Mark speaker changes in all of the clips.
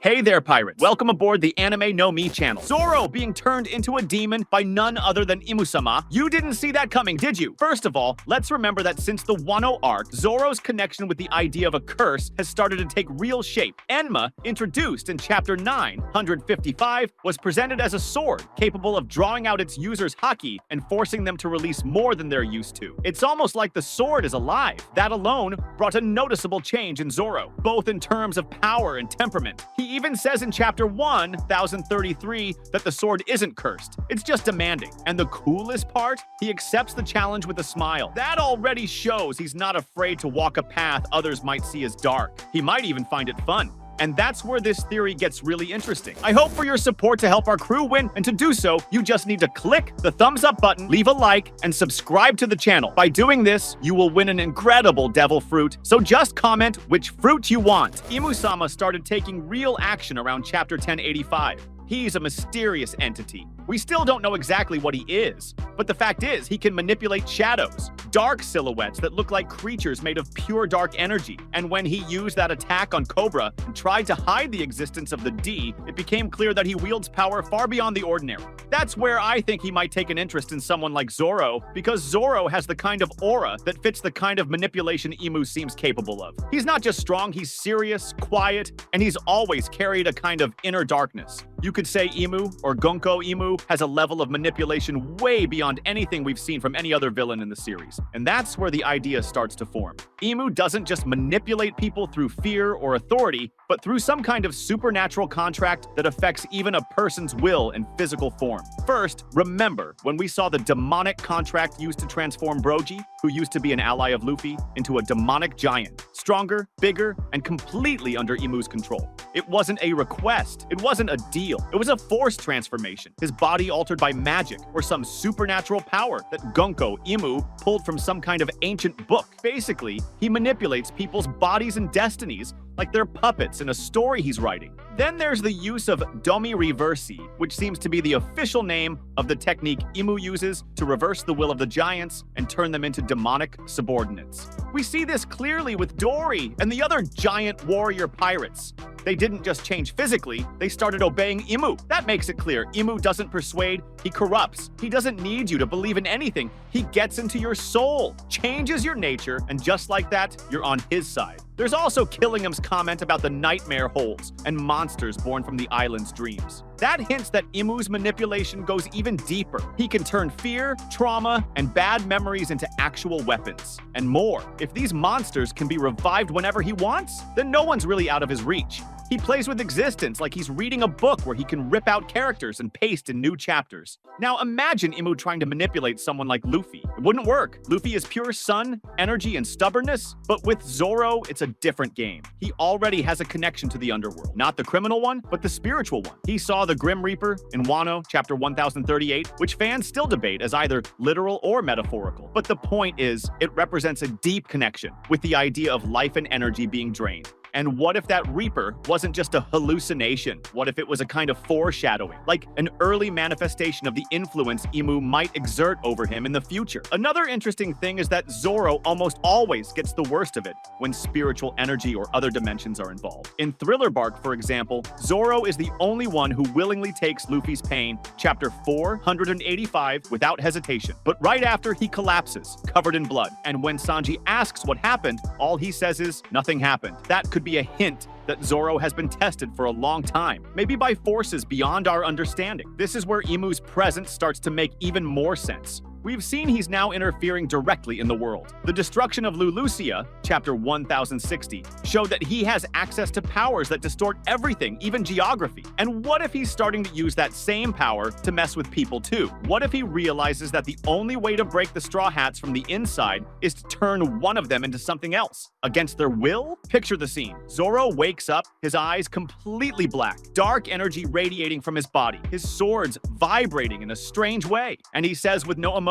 Speaker 1: Hey there, pirates. Welcome aboard the Anime No Mi channel. Zoro being turned into a demon by none other than Imu-sama. You didn't see that coming, did you? First of all, let's remember that since the Wano arc, Zoro's connection with the idea of a curse has started to take real shape. Enma, introduced in chapter 955, was presented as a sword capable of drawing out its users' haki and forcing them to release more than they're used to. It's almost like the sword is alive. That alone brought a noticeable change in Zoro, both in terms of power and temperament. He even says in chapter 1033 that the sword isn't cursed, it's just demanding. And the coolest part? He accepts the challenge with a smile. That already shows he's not afraid to walk a path others might see as dark. He might even find it fun. And that's where this theory gets really interesting. I hope for your support to help our crew win, and to do so, you just need to click the thumbs up button, leave a like, and subscribe to the channel. By doing this, you will win an incredible devil fruit, so just comment which fruit you want. Imu-sama started taking real action around chapter 1085. He's a mysterious entity. We still don't know exactly what he is, but the fact is he can manipulate shadows, dark silhouettes that look like creatures made of pure dark energy. And when he used that attack on Cobra and tried to hide the existence of the D, it became clear that he wields power far beyond the ordinary. That's where I think he might take an interest in someone like Zoro, because Zoro has the kind of aura that fits the kind of manipulation Imu seems capable of. He's not just strong, he's serious, quiet, and he's always carried a kind of inner darkness. You could say Imu, or Gonko Imu, has a level of manipulation way beyond anything we've seen from any other villain in the series. And that's where the idea starts to form. Imu doesn't just manipulate people through fear or authority, but through some kind of supernatural contract that affects even a person's will and physical form. First, remember when we saw the demonic contract used to transform Brogy, who used to be an ally of Luffy, into a demonic giant, stronger, bigger, and completely under Imu's control. It wasn't a request, it wasn't a deal, it was a forced transformation, his body altered by magic or some supernatural power that Gonko Imu pulled from some kind of ancient book. Basically, he manipulates people's bodies and destinies like they're puppets in a story he's writing. Then there's the use of Domi Reversi, which seems to be the official name of the technique Imu uses to reverse the will of the giants and turn them into demonic subordinates. We see this clearly with Dory and the other giant warrior pirates. They didn't just change physically, they started obeying Imu. That makes it clear Imu doesn't persuade, he corrupts. He doesn't need you to believe in anything. He gets into your soul, changes your nature, and just like that, you're on his side. There's also Killingham's comment about the nightmare holes and monsters born from the island's dreams. That hints that Imu's manipulation goes even deeper. He can turn fear, trauma, and bad memories into actual weapons. And more. If these monsters can be revived whenever he wants, then no one's really out of his reach. He plays with existence like he's reading a book where he can rip out characters and paste in new chapters. Now imagine Imu trying to manipulate someone like Luffy. It wouldn't work. Luffy is pure sun, energy, and stubbornness, but with Zoro, it's a different game. He already has a connection to the underworld. Not the criminal one, but the spiritual one. He saw the Grim Reaper in Wano, chapter 1038, which fans still debate as either literal or metaphorical. But the point is, it represents a deep connection with the idea of life and energy being drained. And what if that Reaper wasn't just a hallucination? What if it was a kind of foreshadowing, like an early manifestation of the influence Imu might exert over him in the future? Another interesting thing is that Zoro almost always gets the worst of it when spiritual energy or other dimensions are involved. In Thriller Bark, for example, Zoro is the only one who willingly takes Luffy's pain, chapter 485, without hesitation. But right after, he collapses, covered in blood. And when Sanji asks what happened, all he says is, nothing happened. That could be a hint that Zoro has been tested for a long time, maybe by forces beyond our understanding. This is where Imu's presence starts to make even more sense. We've seen he's now interfering directly in the world. The destruction of Lulusia, chapter 1060, showed that he has access to powers that distort everything, even geography. And what if he's starting to use that same power to mess with people too? What if he realizes that the only way to break the Straw Hats from the inside is to turn one of them into something else? Against their will? Picture the scene. Zoro wakes up, his eyes completely black, dark energy radiating from his body, his swords vibrating in a strange way. And he says with no emotion,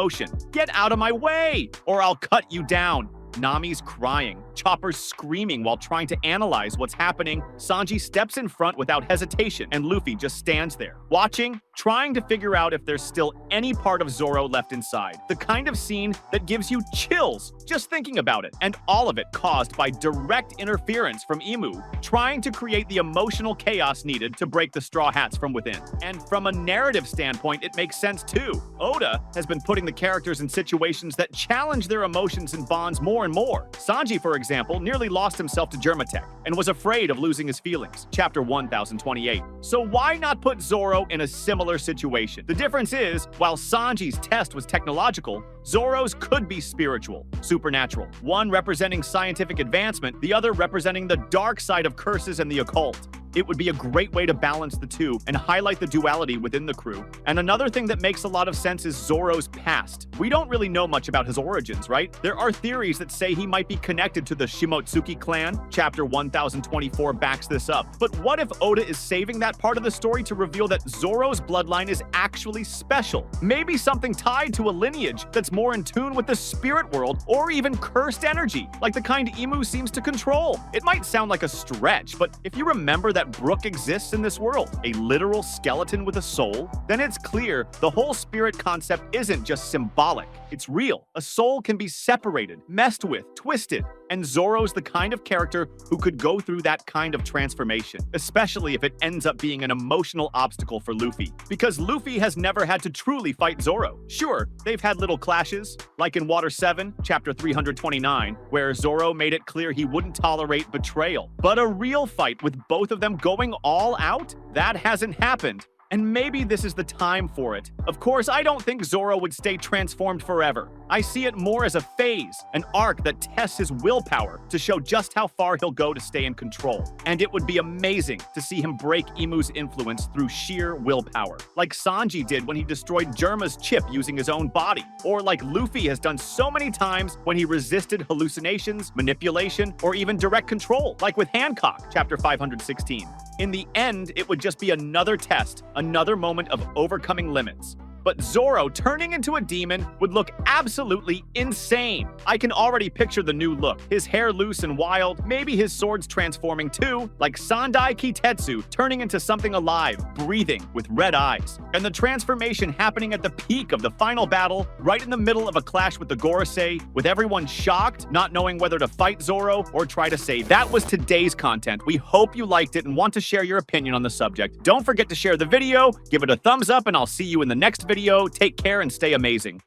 Speaker 1: "Get out of my way, or I'll cut you down." Nami's crying. Chopper's screaming while trying to analyze what's happening. Sanji steps in front without hesitation, and Luffy just stands there, watching, trying to figure out if there's still any part of Zoro left inside. The kind of scene that gives you chills just thinking about it, and all of it caused by direct interference from Imu, trying to create the emotional chaos needed to break the Straw Hats from within. And from a narrative standpoint, it makes sense too. Oda has been putting the characters in situations that challenge their emotions and bonds more and more. Sanji, for example, nearly lost himself to Germatech and was afraid of losing his feelings. Chapter 1028. So why not put Zoro in a similar situation? The difference is, while Sanji's test was technological, Zoro's could be spiritual, supernatural. One representing scientific advancement, the other representing the dark side of curses and the occult. It would be a great way to balance the two and highlight the duality within the crew. And another thing that makes a lot of sense is Zoro's past. We don't really know much about his origins, right? There are theories that say he might be connected to the Shimotsuki clan. Chapter 1024 backs this up. But what if Oda is saving that part of the story to reveal that Zoro's bloodline is actually special? Maybe something tied to a lineage that's more in tune with the spirit world or even cursed energy, like the kind Imu seems to control. It might sound like a stretch, but if you remember that Brook exists in this world, a literal skeleton with a soul, then it's clear the whole spirit concept isn't just symbolic. It's real. A soul can be separated, messed with, twisted, and Zoro's the kind of character who could go through that kind of transformation, especially if it ends up being an emotional obstacle for Luffy. Because Luffy has never had to truly fight Zoro. Sure, they've had little clashes, like in Water 7, chapter 329, where Zoro made it clear he wouldn't tolerate betrayal. But a real fight with both of them going all out? That hasn't happened. And maybe this is the time for it. Of course, I don't think Zoro would stay transformed forever. I see it more as a phase, an arc that tests his willpower to show just how far he'll go to stay in control. And it would be amazing to see him break Imu's influence through sheer willpower, like Sanji did when he destroyed Germa's chip using his own body, or like Luffy has done so many times when he resisted hallucinations, manipulation, or even direct control, like with Hancock, chapter 516. In the end, it would just be another test, another moment of overcoming limits. But Zoro turning into a demon would look absolutely insane. I can already picture the new look. His hair loose and wild, maybe his sword's transforming too, like Sandai Kitetsu turning into something alive, breathing, with red eyes. And the transformation happening at the peak of the final battle, right in the middle of a clash with the Gorosei, with everyone shocked, not knowing whether to fight Zoro or try to save. That was today's content. We hope you liked it and want to share your opinion on the subject. Don't forget to share the video, give it a thumbs up, and I'll see you in the next video. Take care and stay amazing.